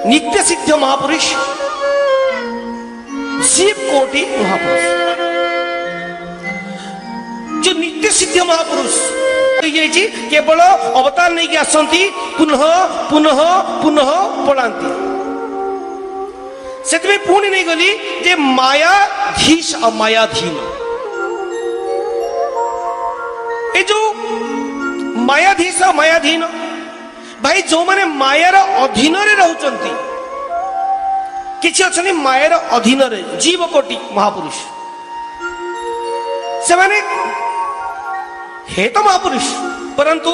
नित्य सिद्ध महापुरुष शिव कोटि महापुरुष। जो नित्य सिद्ध महापुरुष केवल अवतार नहीं आसती पुनः पुनः पुनः पढ़ाती से पुणी नहीं गली जे मायाधीश और मायाधीन। ये जो मायाधीश और मायाधीन भाई जो माने मायार अधीन रहउचंती किछि अछनी मायार अधीन रे जीव कोटि महापुरुष से माने हे तो महापुरुष परंतु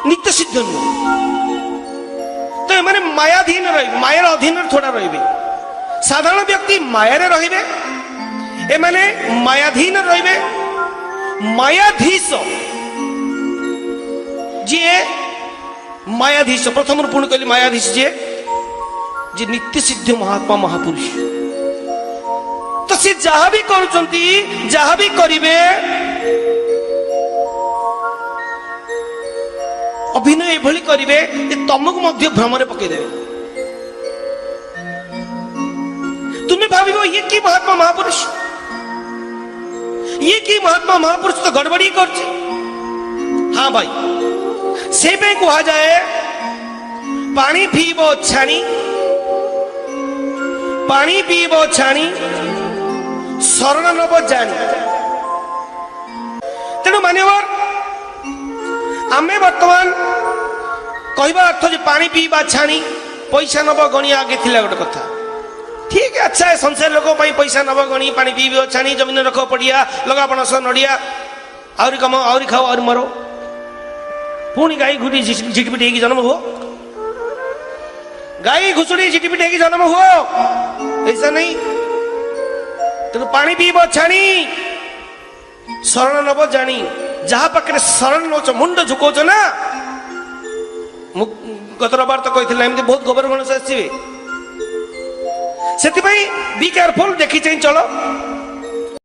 नित्य सिद्ध नुह। तो माने मायाधीन रही मायार अधीन थोड़ा रहिबे। साधारण व्यक्ति मायारे रहिबे ए माने मायाधीन रहिबे। मायाधीश जी मायाधीश प्रथम पूर्ण कहली मायाधीश जी नित्य सिद्ध महात्मा महापुरुष। तो से जहाँ भी करुचंती जहाँ भी करिवे अभिनय एभली करिवे तुमको मध्य भ्रमरे पकईदेवे। तुम्हें भाविबो ये की महात्मा महापुरुष ये की महात्मा महापुरुष तो गड़बड़ी करছে। हाँ भाई से पे कहा जाए पानी पीबो छाणी पानी पीबो छाणी शरण नब जानी। तेणु मान्यवर आमे वर्तमान कहवा अर्थ जे पानी पीबा छाणी पैसा नब गणी आगे थिला गोटे कथा ठीक है। अच्छा है संसार लोक पैसा नब गणी पानी पीबो छाणी जमीन रख पड़िया लगा पणस नड़िया आहरी कम आहरी खाओ आहरी मरो पुणी गाई घुटी झिटपिट जन्म हो गाई घुसुड़ी झिटपिट जन्म हो ऐसा नहीं। तेणु पानी पीबो छाणी शरण नब जानी जहा पाखे शरण नौच मुंड झुकाउच ना गत रविवार तो कही एमती बहुत गोबर गणेश आसवे से बी केयरफुल देखी चाहिए चलो।